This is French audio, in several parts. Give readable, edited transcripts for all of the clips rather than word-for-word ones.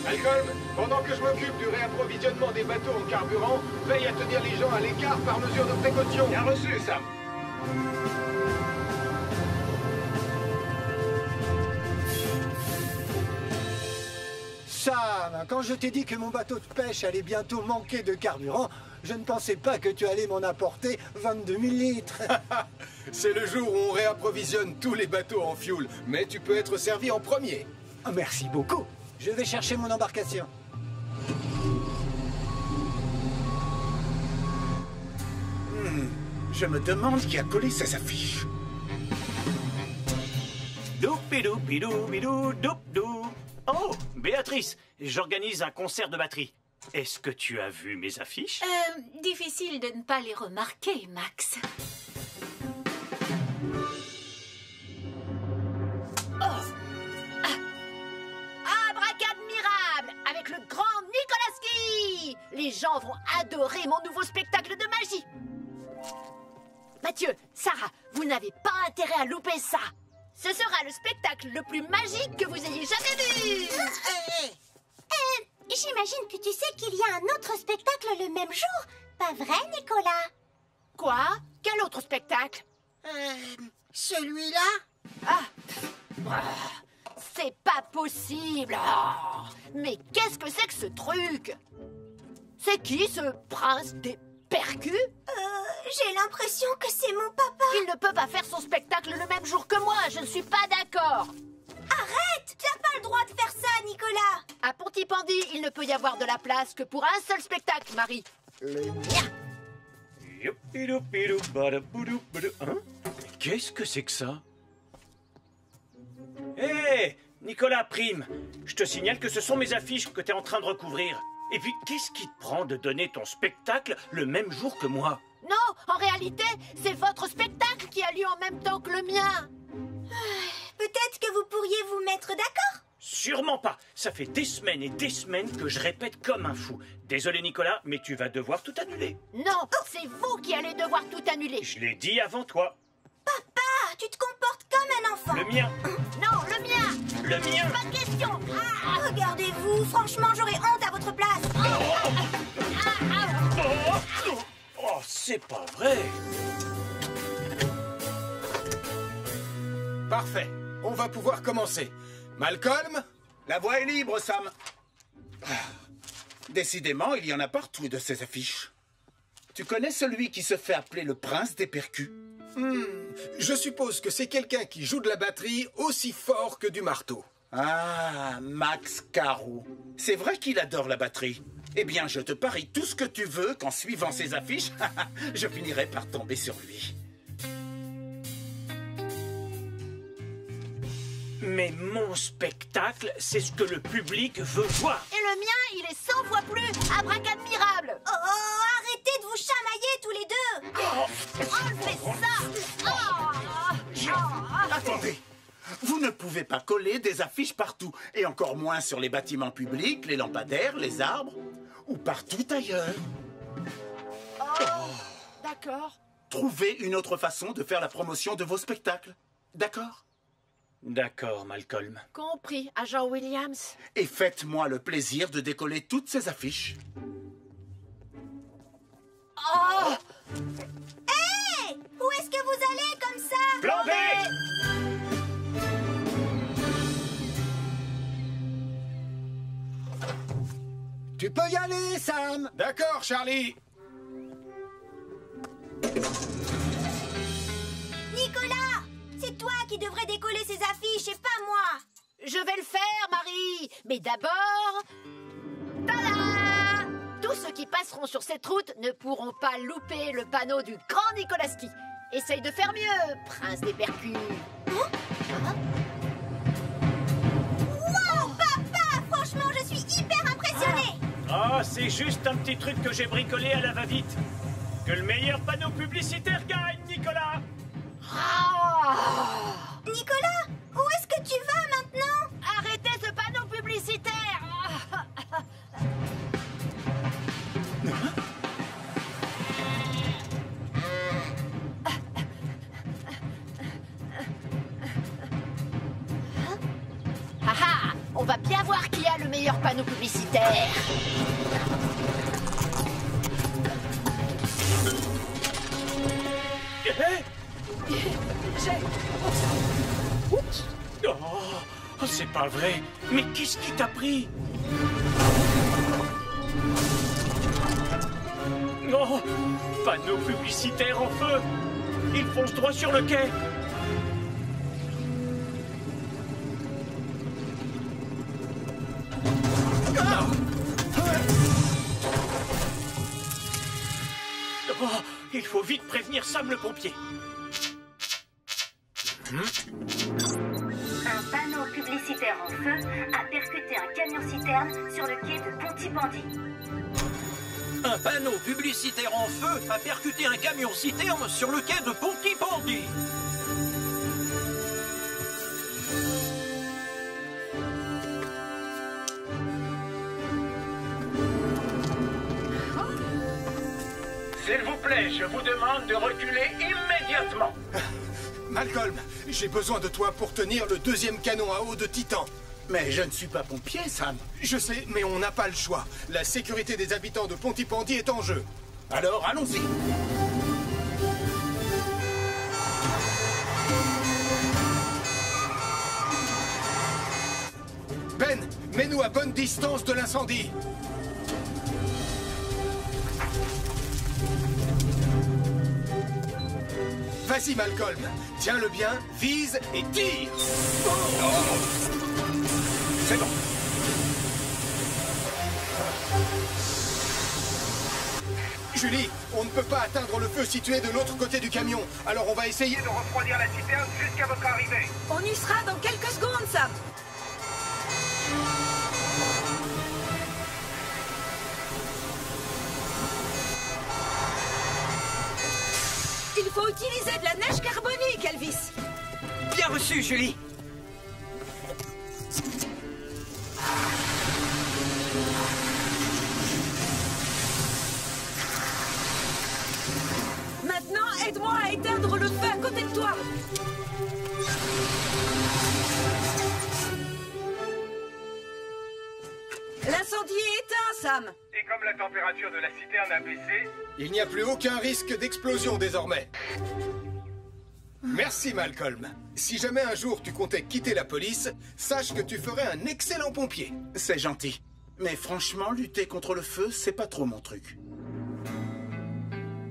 Malcolm, pendant que je m'occupe du réapprovisionnement des bateaux en carburant, veille à tenir les gens à l'écart par mesure de précaution. Bien reçu, Sam. Sam, quand je t'ai dit que mon bateau de pêche allait bientôt manquer de carburant, je ne pensais pas que tu allais m'en apporter 22 000 litres. C'est le jour où on réapprovisionne tous les bateaux en fuel, mais tu peux être servi en premier. Oh, merci beaucoup. Je vais chercher mon embarcation. Je me demande qui a collé ces affiches. Doupidou, bidou, bidou, doup, dou. Oh, Béatrice, j'organise un concert de batterie. Est-ce que tu as vu mes affiches? Difficile de ne pas les remarquer, Max. Abracadmirable avec le grand Nikolaski. Les gens vont adorer mon nouveau spectacle de magie. Mathieu, Sarah, vous n'avez pas intérêt à louper ça. Ce sera le spectacle le plus magique que vous ayez jamais vu. J'imagine que tu sais qu'il y a un autre spectacle le même jour. Pas vrai, Nicolas? Quoi? Quel autre spectacle? Celui-là? C'est pas possible. Oh, mais qu'est-ce que c'est que ce truc? C'est qui ce prince des percus? J'ai l'impression que c'est mon papa. Il ne peut pas faire son spectacle le même jour que moi. Je ne suis pas d'accord. Arrête! Tu n'as pas le droit de faire ça, Nicolas. À Pontypandy, il ne peut y avoir de la place que pour un seul spectacle, Marie. Le mien. Youpidou, badaboudou, badou. Hein? Qu'est-ce que c'est que ça? Hé, Nicolas Prime, je te signale que ce sont mes affiches que tu es en train de recouvrir. Et puis, qu'est-ce qui te prend de donner ton spectacle le même jour que moi? Non, en réalité, c'est votre spectacle qui a lieu en même temps que le mien. Peut-être que vous pourriez vous mettre d'accord? Sûrement pas. Ça fait des semaines et des semaines que je répète comme un fou. Désolé Nicolas, mais tu vas devoir tout annuler. Non, c'est vous qui allez devoir tout annuler. Je l'ai dit avant toi. Papa, tu te comportes comme un enfant. Le mien. Non, le mien. Le mien. Pas de question. Regardez-vous, franchement, j'aurais honte à votre place. Oh, c'est pas vrai. Parfait, on va pouvoir commencer. Malcolm? La voie est libre, Sam. Décidément, il y en a partout de ces affiches. Tu connais celui qui se fait appeler le prince des percus? Je suppose que c'est quelqu'un qui joue de la batterie aussi fort que du marteau. Ah, Max Caro. C'est vrai qu'il adore la batterie. Eh bien, je te parie tout ce que tu veux qu'en suivant ses affiches, je finirai par tomber sur lui. Mais mon spectacle, c'est ce que le public veut voir. Et le mien, il est 100 fois plus abracadmirable. Arrêtez de vous chamailler tous les deux. Enlevez ça. Attendez. Vous ne pouvez pas coller des affiches partout, et encore moins sur les bâtiments publics, les lampadaires, les arbres, ou partout ailleurs. D'accord. Trouvez une autre façon de faire la promotion de vos spectacles. D'accord? D'accord, Malcolm. Compris, agent Williams. Et faites-moi le plaisir de décoller toutes ces affiches. Hé! Où est-ce que vous allez comme ça? Plan B! Tu peux y aller, Sam. D'accord, Charlie. Nicolas! C'est toi qui devrais décoller ces affiches et pas moi! Je vais le faire, Marie. Mais d'abord... Tada! Tous ceux qui passeront sur cette route ne pourront pas louper le panneau du grand Nikolaski. Essaye de faire mieux, prince des percus. Wow, papa! Franchement, je suis hyper impressionnée! Ah, c'est juste un petit truc que j'ai bricolé à la va-vite. Que le meilleur panneau publicitaire gagne, Nicolas! Nicolas, où est-ce que tu vas maintenant? Arrêtez ce panneau publicitaire. On va bien voir qui Qui a le meilleur panneau publicitaire? Oh, c'est pas vrai. Mais qu'est-ce qui t'a pris? Oh, panneau publicitaire en feu. Il fonce droit sur le quai. Oh, il faut vite prévenir Sam le pompier. Un panneau publicitaire en feu a percuté un camion-citerne sur le quai de Pontypandy. Un panneau publicitaire en feu a percuté un camion-citerne sur le quai de Pontypandy. S'il vous plaît, je vous demande de reculer immédiatement. Malcolm, j'ai besoin de toi pour tenir le deuxième canon à eau de Titan. Mais je ne suis pas pompier, Sam. Je sais, mais on n'a pas le choix. La sécurité des habitants de Pontypandy est en jeu. Alors, allons-y. Ben, mets-nous à bonne distance de l'incendie. Vas-y, Malcolm. Tiens-le bien, vise et tire. C'est bon. Julie, on ne peut pas atteindre le feu situé de l'autre côté du camion. Alors on va essayer de refroidir la citerne jusqu'à votre arrivée. On y sera dans quelques secondes, Sam. Il faut utiliser de la neige carbonique, Elvis. Bien reçu, Julie. Maintenant, aide-moi à éteindre le feu à côté de toi. L'incendie est éteint, Sam. Et comme la température de la citerne a baissé, il n'y a plus aucun risque d'explosion désormais. Merci, Malcolm. Si jamais un jour tu comptais quitter la police, sache que tu ferais un excellent pompier. C'est gentil. Mais franchement, lutter contre le feu, c'est pas trop mon truc.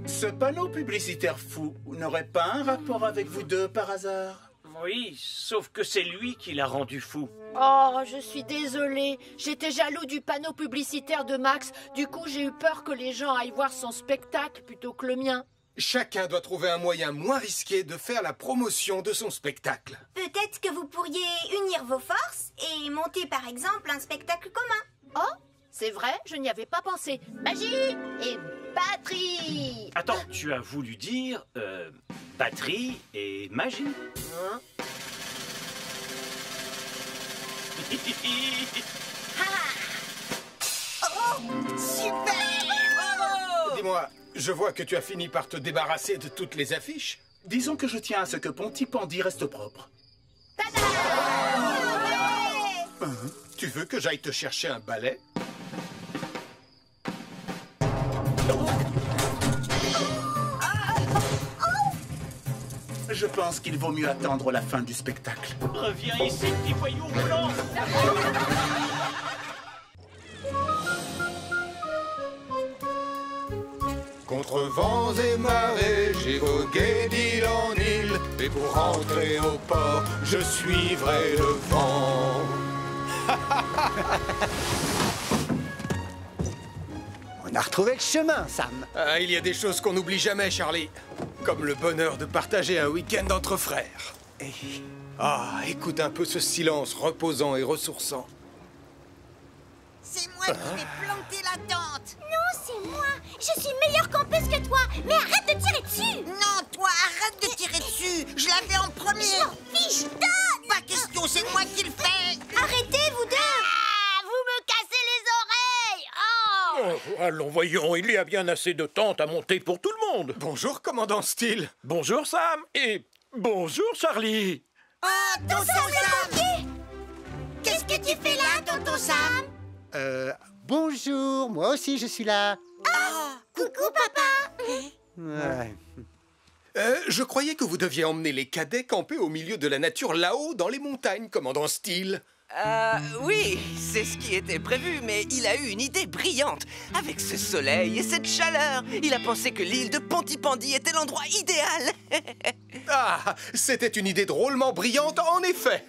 Ce panneau publicitaire fou n'aurait pas un rapport avec vous deux par hasard? Oui, sauf que c'est lui qui l'a rendu fou. Oh, je suis désolée. J'étais jaloux du panneau publicitaire de Max. Du coup, j'ai eu peur que les gens aillent voir son spectacle plutôt que le mien. Chacun doit trouver un moyen moins risqué de faire la promotion de son spectacle. Peut-être que vous pourriez unir vos forces et monter par exemple un spectacle commun. Oh, c'est vrai, je n'y avais pas pensé. Magie et batterie. Attends, tu as voulu dire batterie et magie? Hein? Super! Dis-moi, je vois que tu as fini par te débarrasser de toutes les affiches. Disons que je tiens à ce que Pontypandy reste propre. Tu veux que j'aille te chercher un balai? Je pense qu'il vaut mieux attendre la fin du spectacle. Reviens ici, petit voyou roulant. Contre vents et marées, j'ai vogué d'île en île. Et pour rentrer au port, je suivrai le vent. On a retrouvé le chemin, Sam. Ah, il y a des choses qu'on n'oublie jamais, Charlie. Comme le bonheur de partager un week-end entre frères. Ah, écoute un peu ce silence reposant et ressourçant. C'est moi qui vais planter la tente. Non, c'est moi. Je suis meilleure campeuse que toi. Mais arrête de tirer dessus. Non, toi, arrête de tirer dessus. Je l'avais en premier. Je m'en fiche, donne. Pas question, c'est moi qui le fais. Arrêtez, vous deux. Ah, vous me cassez les oreilles. Oh. Oh, allons, voyons, il y a bien assez de tentes à monter pour tout le monde. Bonjour, commandant Steele. Bonjour, Sam. Et bonjour, Charlie. Attention, Sam. Qu'est-ce Qu'est-ce que tu fais là, tonton Sam? Bonjour, moi aussi je suis là. Oh, coucou, papa. Ouais. Je croyais que vous deviez emmener les cadets camper au milieu de la nature là-haut dans les montagnes, commandant Steele. Oui, c'est ce qui était prévu, mais il a eu une idée brillante. Avec ce soleil et cette chaleur, il a pensé que l'île de Pontypandy était l'endroit idéal. Ah, c'était une idée drôlement brillante, en effet.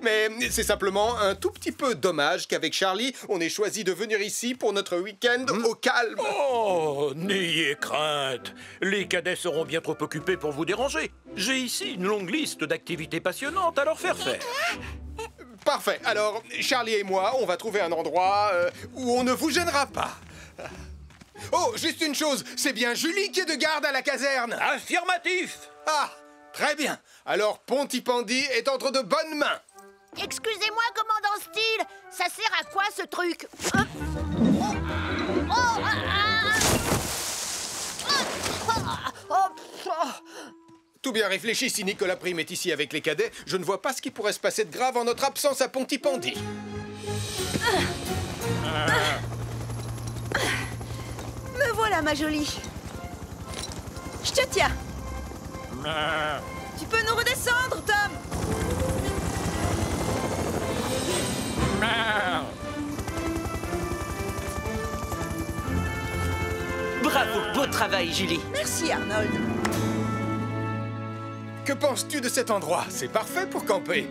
Mais c'est simplement un tout petit peu dommage qu'avec Charlie, on ait choisi de venir ici pour notre week-end au calme. Oh, n'ayez crainte. Les cadets seront bien trop occupés pour vous déranger. J'ai ici une longue liste d'activités passionnantes à leur faire faire. Parfait. Alors, Charlie et moi, on va trouver un endroit où on ne vous gênera pas. Oh, juste une chose, c'est bien Julie qui est de garde à la caserne. Affirmatif. Ah, très bien. Alors, Pontypandy est entre de bonnes mains. Excusez-moi, commandant Steele, ça sert à quoi ce truc? Tout bien réfléchi, si Nicolas Prime est ici avec les cadets, je ne vois pas ce qui pourrait se passer de grave en notre absence à Pontypandy. Me voilà, ma jolie. Je te tiens. Tu peux nous redescendre, Tom? Bravo, beau travail, Julie. Merci, Arnold. Que penses-tu de cet endroit? C'est parfait pour camper.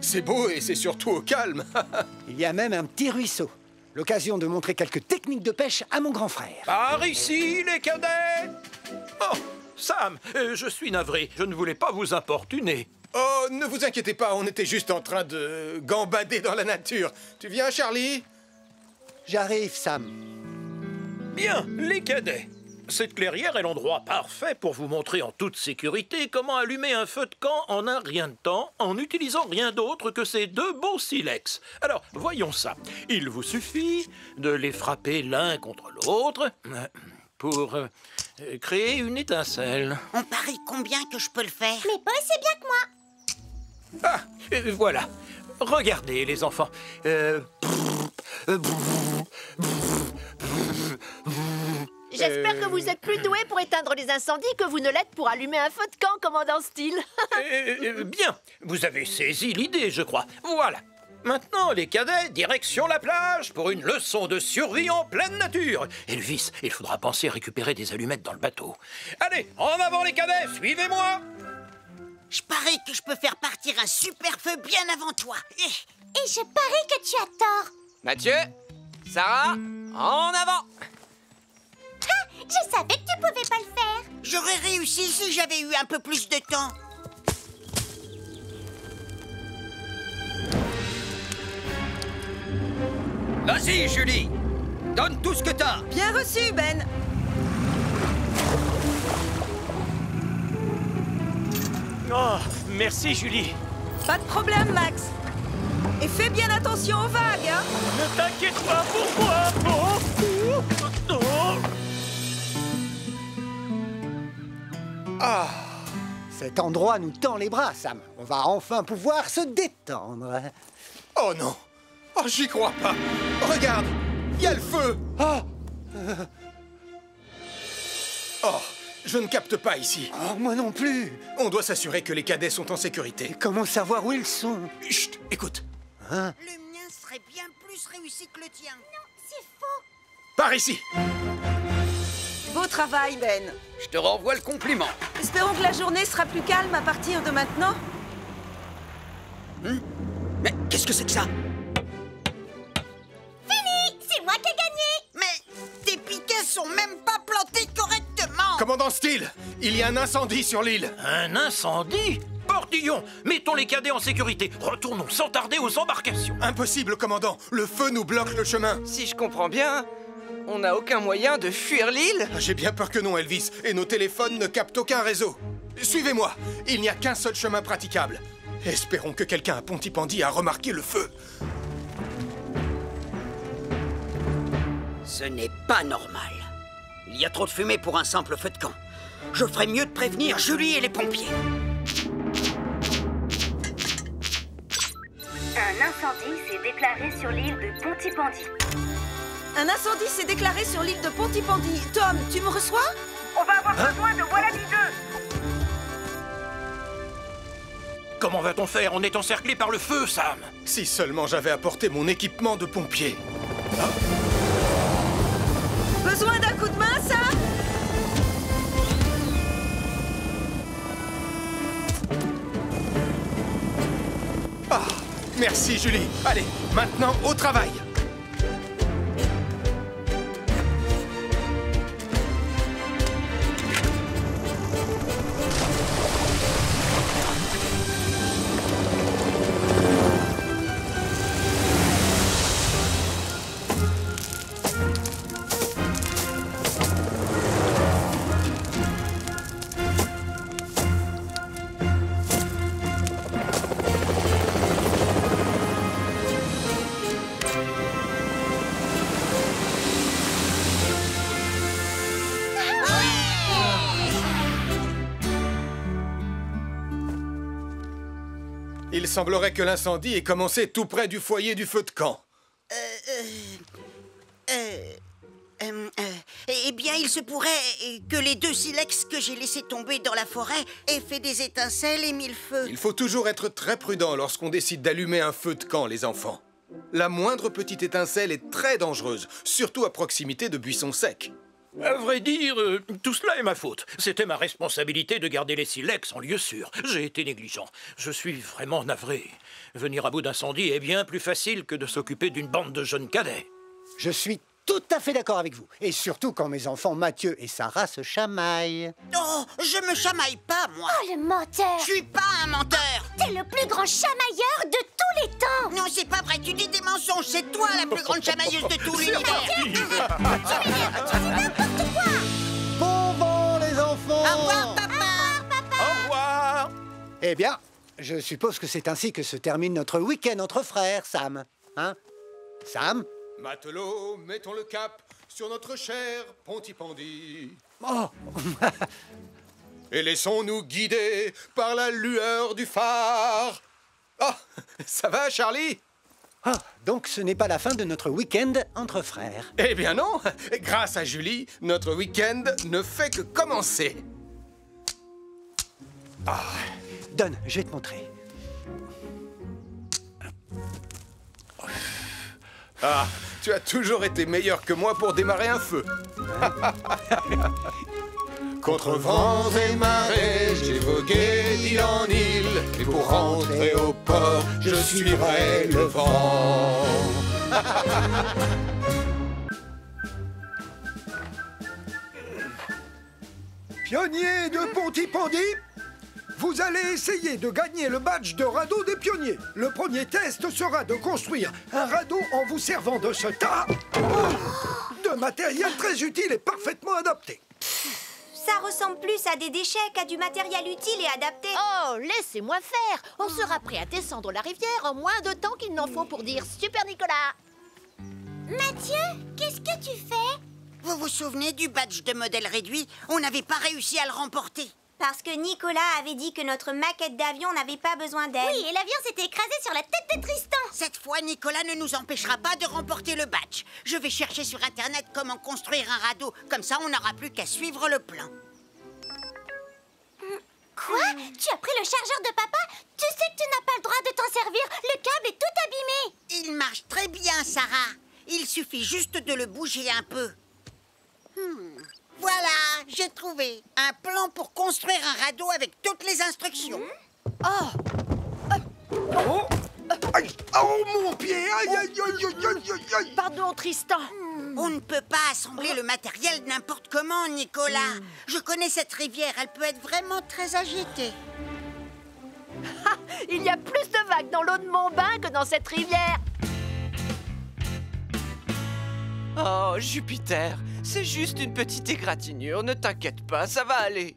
C'est beau et c'est surtout au calme. Il y a même un petit ruisseau. L'occasion de montrer quelques techniques de pêche à mon grand frère. Par ici, les cadets. Oh, Sam, je suis navré. Je ne voulais pas vous importuner. Oh, ne vous inquiétez pas, on était juste en train de gambader dans la nature. Tu viens, Charlie? J'arrive, Sam. Bien, les cadets. Cette clairière est l'endroit parfait pour vous montrer en toute sécurité comment allumer un feu de camp en un rien de temps en n'utilisant rien d'autre que ces deux beaux silex. Alors, voyons ça. Il vous suffit de les frapper l'un contre l'autre pour créer une étincelle. On parie combien que je peux le faire? Mais pas aussi bien que moi. Ah, voilà. Regardez, les enfants. J'espère que vous êtes plus doué pour éteindre les incendies que vous ne l'êtes pour allumer un feu de camp, commandant Steele. Bien, vous avez saisi l'idée, je crois. Voilà. Maintenant, les cadets, direction la plage pour une leçon de survie en pleine nature. Elvis, il faudra penser à récupérer des allumettes dans le bateau. Allez, en avant les cadets, suivez-moi. Je parie que je peux faire partir un super feu bien avant toi. Et je parie que tu as tort. Mathieu, Sarah, en avant. Je savais que tu pouvais pas le faire. J'aurais réussi si j'avais eu un peu plus de temps. Vas-y, Julie. Donne tout ce que t'as. Bien reçu, Ben. Oh, merci, Julie. Pas de problème, Max. Et fais bien attention aux vagues, hein. Ne t'inquiète pas pour moi. Ah, cet endroit nous tend les bras, Sam. On va enfin pouvoir se détendre. Oh non! Oh, j'y crois pas! Regarde! Il y a le feu! Oh, je ne capte pas ici. Oh, moi non plus. On doit s'assurer que les cadets sont en sécurité. Comment savoir où ils sont? Chut, écoute. Hein? Le mien serait bien plus réussi que le tien. Non, c'est faux. Par ici! Beau travail, Ben. Je te renvoie le compliment. Espérons que la journée sera plus calme à partir de maintenant. Mais qu'est-ce que c'est que ça? Fini! C'est moi qui ai gagné. Mais tes piquets sont même pas plantés correctement. Commandant Steele, il y a un incendie sur l'île. Un incendie? Portillon, mettons les cadets en sécurité. Retournons sans tarder aux embarcations. Impossible, commandant. Le feu nous bloque le chemin. Si je comprends bien, on n'a aucun moyen de fuir l'île? J'ai bien peur que non, Elvis. Et nos téléphones ne captent aucun réseau. Suivez-moi. Il n'y a qu'un seul chemin praticable. Espérons que quelqu'un à Pontypandy a remarqué le feu. Ce n'est pas normal. Il y a trop de fumée pour un simple feu de camp. Je ferais mieux de prévenir Julie et les pompiers. Un incendie incendie s'est déclaré sur l'île de Pontypandy. Un incendie s'est déclaré sur l'île de Pontypandy. Tom, tu me reçois? On va avoir besoin de Wallaby 2. Comment va-t-on faire? On est encerclé par le feu, Sam. Si seulement j'avais apporté mon équipement de pompier. Besoin d'un coup de main, Sam? Ah, merci Julie. Allez, maintenant au travail. Il semblerait que l'incendie ait commencé tout près du foyer du feu de camp. Eh bien, il se pourrait que les 2 silex que j'ai laissés tomber dans la forêt aient fait des étincelles et mis le feu. Il faut toujours être très prudent lorsqu'on décide d'allumer un feu de camp, les enfants. La moindre petite étincelle est très dangereuse, surtout à proximité de buissons secs. À vrai dire, tout cela est ma faute. C'était ma responsabilité de garder les silex en lieu sûr. J'ai été négligent. Je suis vraiment navré. Venir à bout d'incendie est bien plus facile que de s'occuper d'une bande de jeunes cadets. Je suis tout à fait d'accord avec vous. Et surtout quand mes enfants Mathieu et Sarah se chamaillent. Oh, je me chamaille pas, moi. Oh, le menteur! Je suis pas un menteur. T'es le plus grand chamailleur de tous les temps! Non, c'est pas vrai, tu dis des mensonges. C'est toi la plus grande chamailleuse de tout l'univers. Tu dis n'importe quoi! Bon vent, les enfants! Au revoir, papa. Au revoir. Eh bien, je suppose que c'est ainsi que se termine notre week-end entre frères, Sam. Hein? Sam? Matelots, mettons le cap sur notre cher Pontypandy. Oh! Et laissons-nous guider par la lueur du phare. Ah, ça va, Charlie? Ah, donc ce n'est pas la fin de notre week-end entre frères. Eh bien non. Grâce à Julie, notre week-end ne fait que commencer. Ah, donne, je vais te montrer. Ah, tu as toujours été meilleur que moi pour démarrer un feu. Contre vents et marées, j'ai vogué d'île en île. Et pour rentrer au port, je suivrai le vent. Pionniers de Pontypandy, vous allez essayer de gagner le badge de radeau des pionniers. Le premier test sera de construire un radeau en vous servant de ce tas de matériel très utile et parfaitement adapté. Ça ressemble plus à des déchets qu'à du matériel utile et adapté. Oh, laissez-moi faire! On sera prêt à descendre la rivière en moins de temps qu'il n'en faut pour dire Super Nicolas! Mathieu, qu'est-ce que tu fais? Vous vous souvenez du badge de modèle réduit? On n'avait pas réussi à le remporter. Parce que Nicolas avait dit que notre maquette d'avion n'avait pas besoin d'aide. Oui, et l'avion s'était écrasé sur la tête de Tristan! Cette fois, Nicolas ne nous empêchera pas de remporter le badge. Je vais chercher sur Internet comment construire un radeau. Comme ça, on n'aura plus qu'à suivre le plan. Quoi? Tu as pris le chargeur de papa? Tu sais que tu n'as pas le droit de t'en servir. Le câble est tout abîmé. Il marche très bien, Sarah. Il suffit juste de le bouger un peu. Voilà, j'ai trouvé un plan pour construire un radeau avec toutes les instructions. Aïe! Oh, mon pied! Aïe, aïe, aïe, aïe, aïe, aïe, aïe! Pardon, Tristan! On ne peut pas assembler le matériel n'importe comment, Nicolas. Je connais cette rivière, elle peut être vraiment très agitée. Il y a plus de vagues dans l'eau de mon bain que dans cette rivière! Oh, Jupiter, c'est juste une petite égratignure, ne t'inquiète pas, ça va aller.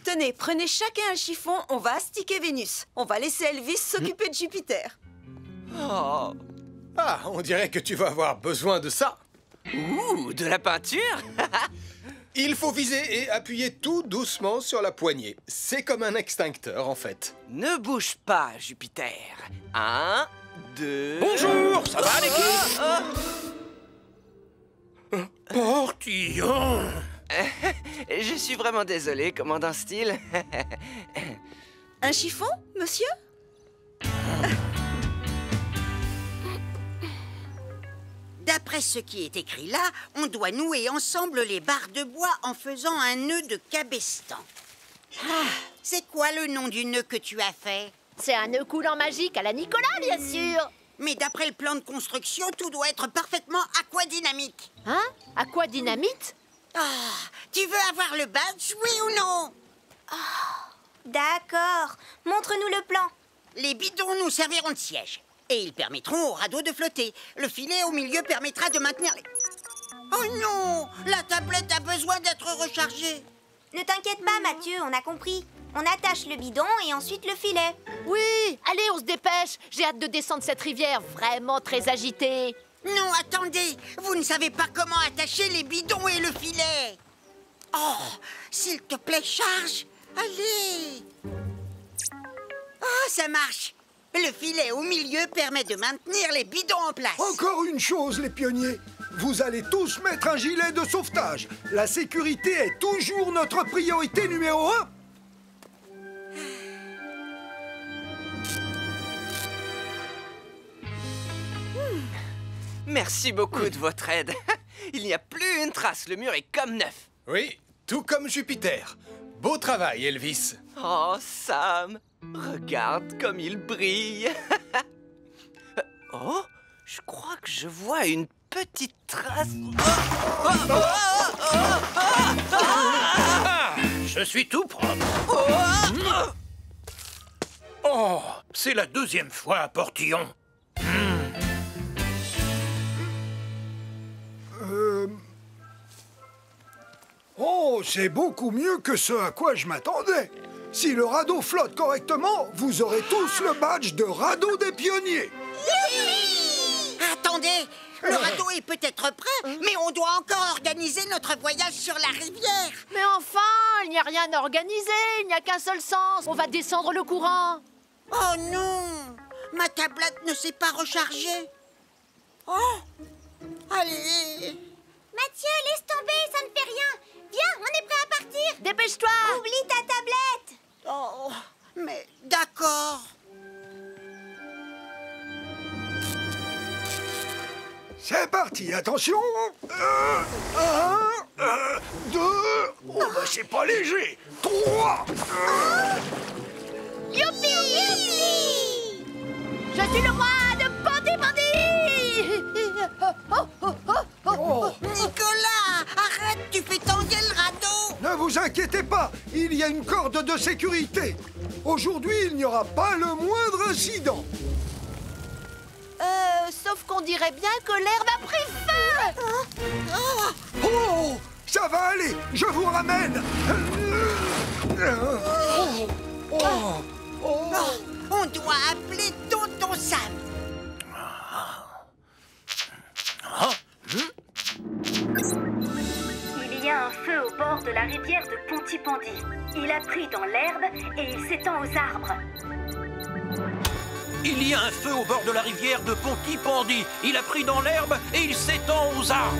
Tenez, prenez chacun un chiffon, on va astiquer Vénus. On va laisser Elvis s'occuper de Jupiter. Oh. Ah, on dirait que tu vas avoir besoin de ça. Ouh, de la peinture? Il faut viser et appuyer tout doucement sur la poignée. C'est comme un extincteur, en fait. Ne bouge pas, Jupiter. 1, 2... Bonjour, ça va l'équipe? Portillon! Je suis vraiment désolé, commandant Steele. Un chiffon, monsieur? D'après ce qui est écrit là, on doit nouer ensemble les barres de bois en faisant un nœud de cabestan. C'est quoi le nom du nœud que tu as fait? C'est un nœud coulant magique à la Nicolas, bien sûr. Mais d'après le plan de construction, tout doit être parfaitement aquadynamique. Hein? Aquadynamite? Tu veux avoir le badge, oui ou non? D'accord. Montre-nous le plan. Les bidons nous serviront de siège. Et ils permettront au radeau de flotter. Le filet au milieu permettra de maintenir les... Oh non! La tablette a besoin d'être rechargée. Ne t'inquiète pas, Mathieu, on a compris. On attache le bidon et ensuite le filet. Oui, allez, on se dépêche. J'ai hâte de descendre cette rivière vraiment très agitée. Non, attendez. Vous ne savez pas comment attacher les bidons et le filet. Oh, s'il te plaît, charge. Allez. Oh, ça marche. Le filet au milieu permet de maintenir les bidons en place. Encore une chose, les pionniers. Vous allez tous mettre un gilet de sauvetage. La sécurité est toujours notre priorité numéro 1. Merci beaucoup de votre aide. Il n'y a plus une trace, le mur est comme neuf. Oui, tout comme Jupiter. Beau travail, Elvis. Oh, Sam, regarde comme il brille. Oh, je crois que je vois une petite trace. Je suis tout propre. Oh, c'est la deuxième fois à Portillon. Oh, c'est beaucoup mieux que ce à quoi je m'attendais. Si le radeau flotte correctement, vous aurez tous le badge de radeau des pionniers. Attendez, le radeau est peut-être prêt, mais on doit encore organiser notre voyage sur la rivière. Mais enfin, il n'y a rien à organiser, il n'y a qu'un seul sens. On va descendre le courant. Oh non, ma tablette ne s'est pas rechargée. Oh, allez. Mathieu, laisse tomber, ça ne fait rien. Viens, on est prêt à partir. Dépêche-toi. Oublie ta tablette. Oh, mais d'accord. C'est parti, attention. 1, 2, oh bah c'est pas léger. 3. Youpi, youpi. Je suis le roi de Pontypandy. Nicolas, arrête, tu fais tanguer le radeau. Ne vous inquiétez pas, il y a une corde de sécurité. Aujourd'hui, il n'y aura pas le moindre incident. Sauf qu'on dirait bien que l'herbe a pris feu. Oh, ça va aller, je vous ramène. On doit appeler Tonton Sam. Il y a un feu au bord de la rivière de Pontypandy. Il a pris dans l'herbe et il s'étend aux arbres. Il y a un feu au bord de la rivière de Pontypandy. Il a pris dans l'herbe et il s'étend aux arbres.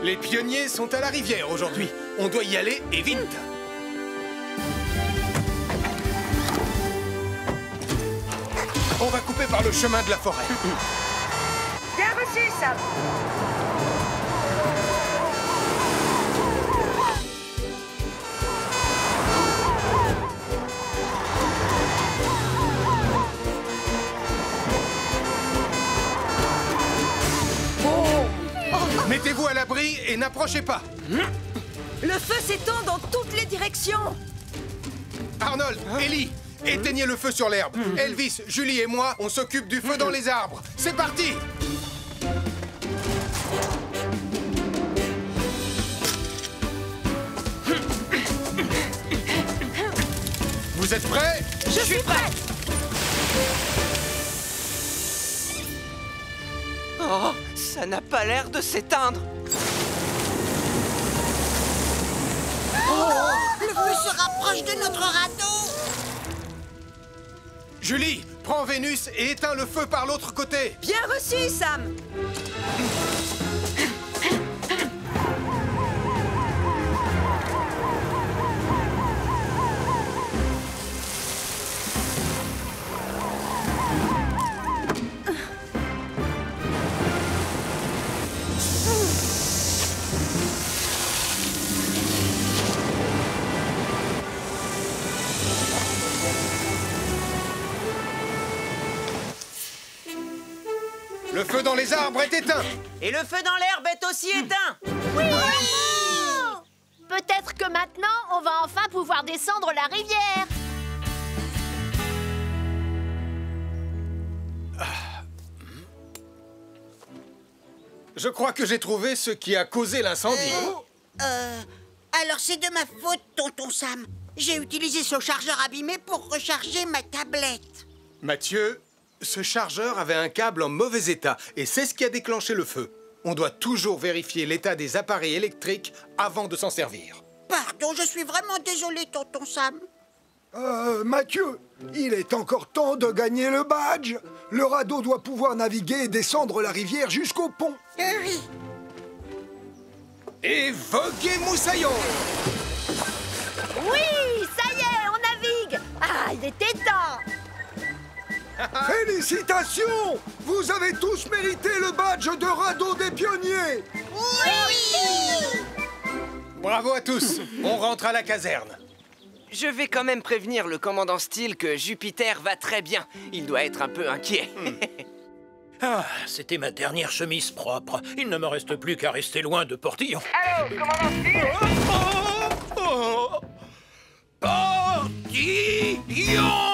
Les pionniers sont à la rivière aujourd'hui. On doit y aller et vite. On va couper par le chemin de la forêt. Bien reçu, Sam. Mettez-vous à l'abri et n'approchez pas. Le feu s'étend dans toutes les directions. Arnold, Ellie, éteignez le feu sur l'herbe. Elvis, Julie et moi, on s'occupe du feu dans les arbres. C'est parti. Vous êtes prêts? Je suis prête. Oh, ça n'a pas l'air de s'éteindre. Oh, Le feu se rapproche de notre radeau. Julie, prends Vénus et éteins le feu par l'autre côté. Bien reçu, Sam. Le feu dans les arbres est éteint. Et le feu dans l'herbe est aussi éteint. Oui! Peut-être que maintenant, on va enfin pouvoir descendre la rivière. Je crois que j'ai trouvé ce qui a causé l'incendie. Alors c'est de ma faute, tonton Sam. J'ai utilisé ce chargeur abîmé pour recharger ma tablette. Mathieu, ce chargeur avait un câble en mauvais état et c'est ce qui a déclenché le feu. On doit toujours vérifier l'état des appareils électriques avant de s'en servir. Pardon, je suis vraiment désolé, tonton Sam. Mathieu, il est encore temps de gagner le badge. Le radeau doit pouvoir naviguer et descendre la rivière jusqu'au pont. Oui. Et voguez moussaillon! Oui, ça y est, on navigue. Ah, il était temps. Félicitations! Vous avez tous mérité le badge de radeau des pionniers! Oui! Bravo à tous! On rentre à la caserne. Je vais quand même prévenir le commandant Steele que Jupiter va très bien. Il doit être un peu inquiet. Ah, c'était ma dernière chemise propre. Il ne me reste plus qu'à rester loin de Portillon. Allô, commandant Steele? Portillon!